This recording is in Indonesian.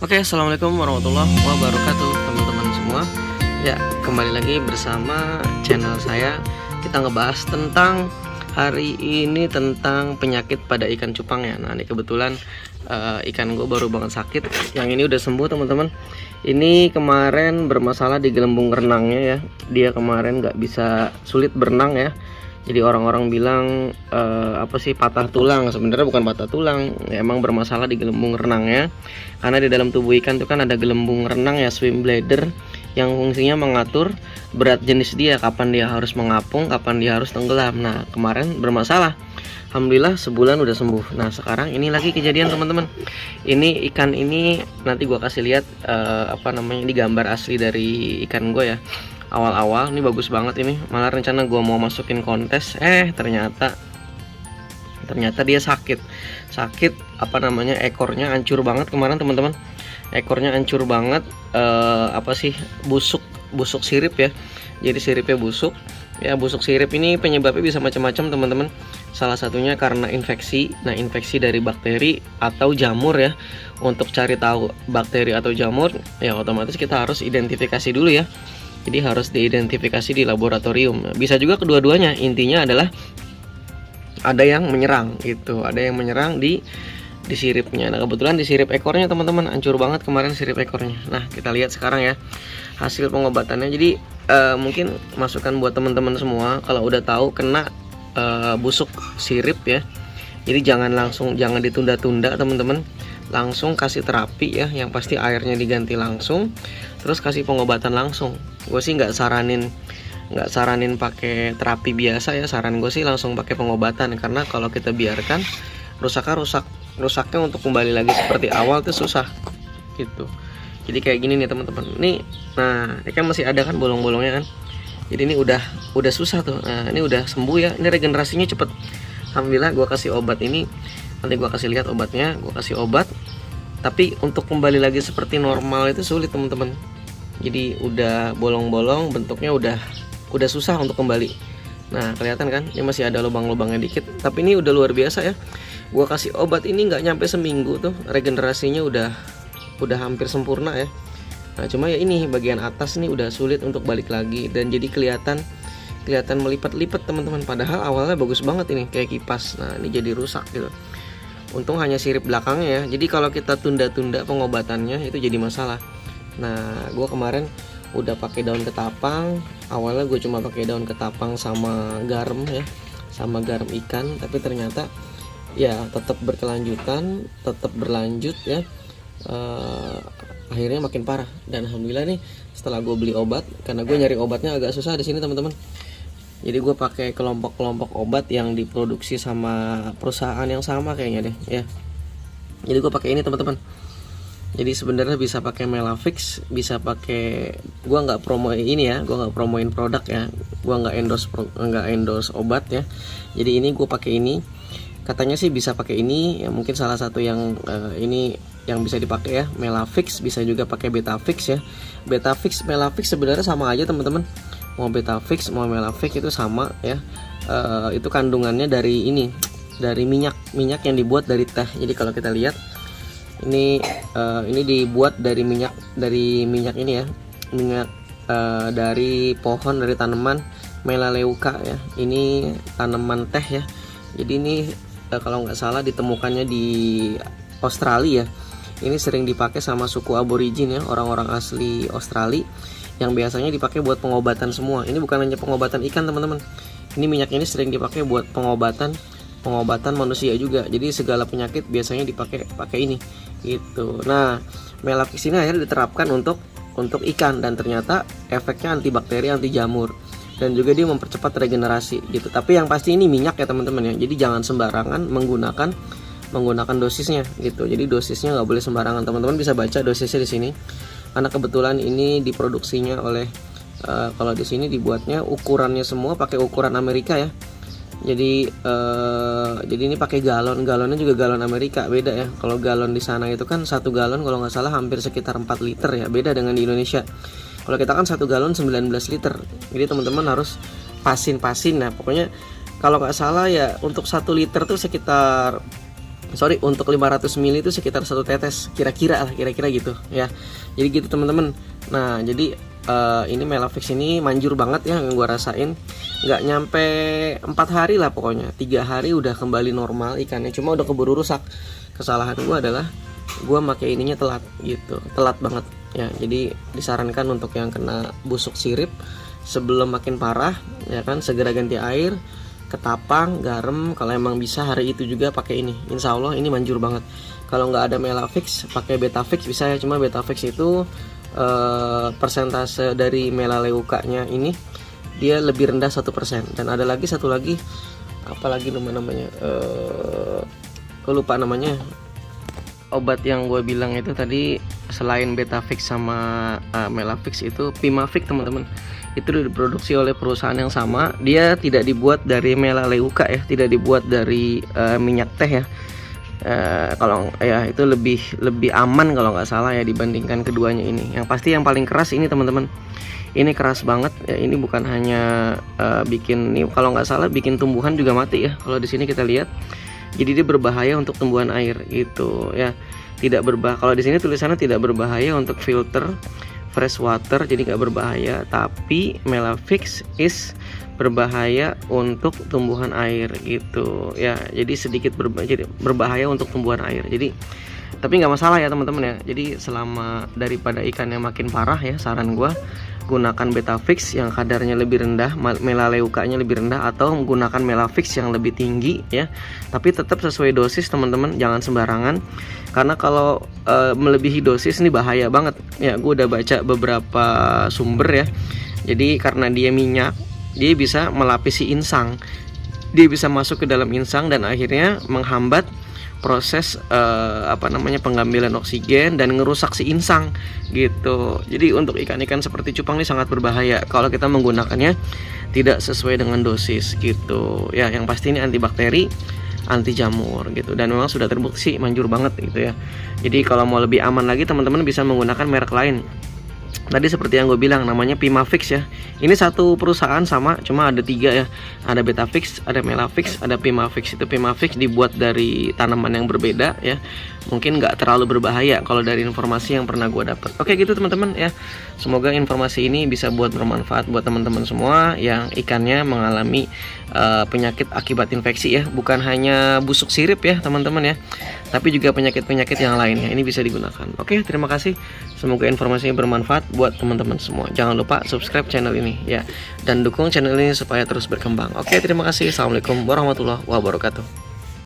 Oke, assalamualaikum warahmatullahi wabarakatuh, teman-teman semua. Ya, kembali lagi bersama channel saya. Kita ngebahas tentang hari ini tentang penyakit pada ikan cupang ya. Nah, ini kebetulan ikan gue baru banget sakit. Yang ini udah sembuh, teman-teman. Ini kemarin bermasalah di gelembung renangnya ya. Dia kemarin nggak bisa, sulit berenang ya. Jadi orang-orang bilang apa sih, patah tulang. Sebenarnya bukan patah tulang, ya, emang bermasalah di gelembung renangnya. Karena di dalam tubuh ikan itu kan ada gelembung renang ya, swim bladder, yang fungsinya mengatur berat jenis dia, kapan dia harus mengapung, kapan dia harus tenggelam. Nah, kemarin bermasalah. Alhamdulillah sebulan udah sembuh. Nah, sekarang ini lagi kejadian, teman-teman. Ini ikan ini nanti gua kasih lihat apa namanya, di gambar asli dari ikan gue ya. Awal-awal ini bagus banget ini, malah rencana gue mau masukin kontes, ternyata dia sakit apa namanya, ekornya hancur banget kemarin, teman-teman. Ekornya hancur banget, apa sih, busuk sirip ya. Jadi siripnya busuk ya. Busuk sirip ini penyebabnya bisa macam-macam, teman-teman. Salah satunya karena infeksi. Nah, infeksi dari bakteri atau jamur ya. Untuk cari tahu bakteri atau jamur ya, otomatis kita harus identifikasi dulu ya. Jadi harus diidentifikasi di laboratorium. Bisa juga kedua-duanya. Intinya adalah ada yang menyerang gitu, ada yang menyerang di siripnya. Nah, kebetulan di sirip ekornya, teman-teman, hancur banget kemarin sirip ekornya. Nah, kita lihat sekarang ya hasil pengobatannya. Jadi mungkin masukan buat teman-teman semua, kalau udah tahu kena busuk sirip ya. Jadi jangan ditunda-tunda, teman-teman. Langsung kasih terapi ya, yang pasti airnya diganti langsung, terus kasih pengobatan langsung. Gue sih nggak saranin pakai terapi biasa ya. Saran gue sih langsung pakai pengobatan, karena kalau kita biarkan rusaknya untuk kembali lagi seperti awal tuh susah gitu. Jadi kayak gini nih, teman-teman. Nih, nah ini kan masih ada kan bolong-bolongnya kan. Jadi ini udah susah tuh. Nah, ini udah sembuh ya. Ini regenerasinya cepet. Alhamdulillah. Gue kasih obat ini, nanti gue kasih lihat obatnya. Gue kasih obat, tapi untuk kembali lagi seperti normal itu sulit, teman-teman. Jadi udah bolong-bolong, bentuknya udah susah untuk kembali. Nah, kelihatan kan, ini masih ada lubang-lubangnya dikit, tapi ini udah luar biasa ya. Gua kasih obat ini nggak nyampe seminggu tuh regenerasinya udah hampir sempurna ya. Nah, cuma ya ini bagian atas nih udah sulit untuk balik lagi, dan jadi kelihatan melipat-lipat, teman-teman. Padahal awalnya bagus banget ini, kayak kipas. Nah, ini jadi rusak gitu. Untung hanya sirip belakangnya ya. Jadi kalau kita tunda-tunda pengobatannya itu jadi masalah. Nah, gue kemarin udah pakai daun ketapang. Awalnya gue cuma pakai daun ketapang sama garam ya, sama garam ikan. Tapi ternyata ya tetap berkelanjutan, tetap berlanjut ya. Akhirnya makin parah. Dan alhamdulillah nih, setelah gue beli obat, karena gue nyari obatnya agak susah di sini, teman-teman. Jadi gue pakai kelompok-kelompok obat yang diproduksi sama perusahaan yang sama kayaknya deh ya. Jadi gue pakai ini, teman-teman. Jadi sebenarnya bisa pakai Melavix, bisa pakai, gue nggak promoin ini ya, gue nggak promoin produk ya, gue nggak endorse obat ya. Jadi ini gue pakai ini, katanya sih bisa pakai ini ya, mungkin salah satu yang ini yang bisa dipakai ya, Melavix. Bisa juga pakai Betafix ya. Betafix, Melavix sebenarnya sama aja, teman-teman. Mau Betafix mau Melavix itu sama ya. Itu kandungannya dari ini, dari minyak yang dibuat dari teh. Jadi kalau kita lihat ini dibuat dari minyak ini ya, minyak dari pohon, dari tanaman Melaleuca ya. Ini tanaman teh ya. Jadi ini kalau nggak salah ditemukannya di Australia. Ini sering dipakai sama suku aborigin ya, orang-orang asli Australia, yang biasanya dipakai buat pengobatan semua. Ini bukan hanya pengobatan ikan, teman-teman. Ini minyak ini sering dipakai buat pengobatan manusia juga. Jadi segala penyakit biasanya pakai ini gitu. Nah, Melavix ini akhirnya diterapkan untuk ikan, dan ternyata efeknya antibakteri, anti jamur, dan juga dia mempercepat regenerasi gitu. Tapi yang pasti ini minyak ya, teman-teman ya. Jadi jangan sembarangan menggunakan dosisnya gitu. Jadi dosisnya nggak boleh sembarangan. Teman-teman bisa baca dosisnya di sini. Karena kebetulan ini diproduksinya oleh kalau di sini dibuatnya ukurannya semua pakai ukuran Amerika ya. Jadi ini pakai galonnya juga galon Amerika, beda ya. Kalau galon di sana itu kan 1 galon kalau nggak salah hampir sekitar 4 liter ya, beda dengan di Indonesia. Kalau kita kan 1 galon 19 liter. Jadi teman-teman harus pasin. Nah, pokoknya kalau nggak salah ya, untuk 1 liter tuh sekitar untuk 500 ml itu sekitar 1 tetes kira-kira gitu ya. Jadi gitu teman-teman. Nah jadi ini Melavix ini manjur banget ya, yang gue rasain nggak nyampe 4 hari lah pokoknya, 3 hari udah kembali normal ikannya, cuma udah keburu rusak. Kesalahan gue adalah gue pakai ininya telat gitu, telat banget ya. Jadi disarankan untuk yang kena busuk sirip sebelum makin parah ya kan, segera ganti air, ketapang, garam. Kalau emang bisa hari itu juga pakai ini, insya Allah ini manjur banget. Kalau nggak ada Melavix pakai Betafix bisa ya, cuma Betafix itu persentase dari melaleuca-nya ini dia lebih rendah 1%. Dan ada lagi satu lagi, apalagi namanya lupa namanya, obat yang gue bilang itu tadi selain Betafix sama Melavix itu Pimavik teman-teman. Itu diproduksi oleh perusahaan yang sama, dia tidak dibuat dari melaleuca ya, tidak dibuat dari minyak teh ya. Kalau ya itu lebih aman kalau nggak salah ya dibandingkan keduanya ini. Yang pasti yang paling keras ini teman-teman, ini keras banget ya. Ini bukan hanya bikin, ini kalau nggak salah bikin tumbuhan juga mati ya. Kalau di sini kita lihat, jadi dia berbahaya untuk tumbuhan air gitu ya. Tidak berbahaya, kalau di sini tulisannya tidak berbahaya untuk filter fresh water, jadi nggak berbahaya. Tapi Melavix is berbahaya untuk tumbuhan air gitu ya. Jadi sedikit berbahaya untuk tumbuhan air. Jadi tapi nggak masalah ya teman-teman ya. Jadi selama daripada ikannya makin parah ya, saran gua gunakan Betafix yang kadarnya lebih rendah, melaleuca-nya lebih rendah, atau menggunakan Melavix yang lebih tinggi ya. Tapi tetap sesuai dosis teman-teman, jangan sembarangan. Karena kalau melebihi dosis ini bahaya banget ya. Gue udah baca beberapa sumber ya. Jadi karena dia minyak, dia bisa melapisi insang, dia bisa masuk ke dalam insang dan akhirnya menghambat proses pengambilan oksigen dan ngerusak si insang gitu. Jadi untuk ikan-ikan seperti cupang ini sangat berbahaya kalau kita menggunakannya tidak sesuai dengan dosis gitu ya. Yang pasti ini antibakteri, anti jamur gitu, dan memang sudah terbukti manjur banget gitu ya. Jadi kalau mau lebih aman lagi teman-teman bisa menggunakan merek lain. Tadi seperti yang gue bilang namanya Pimavix ya. Ini satu perusahaan sama, cuma ada 3 ya. Ada Betafix, ada Melavix, ada Pimavix. Itu Pimavix dibuat dari tanaman yang berbeda ya. Mungkin nggak terlalu berbahaya kalau dari informasi yang pernah gue dapat. Oke gitu teman-teman ya. Semoga informasi ini bisa buat bermanfaat buat teman-teman semua yang ikannya mengalami penyakit akibat infeksi ya. Bukan hanya busuk sirip ya teman-teman ya, tapi juga penyakit-penyakit yang lain ya. Ini bisa digunakan. Oke, terima kasih. Semoga informasinya bermanfaat buat teman-teman semua. Jangan lupa subscribe channel ini ya, dan dukung channel ini supaya terus berkembang. Oke, terima kasih. Assalamualaikum warahmatullahi wabarakatuh.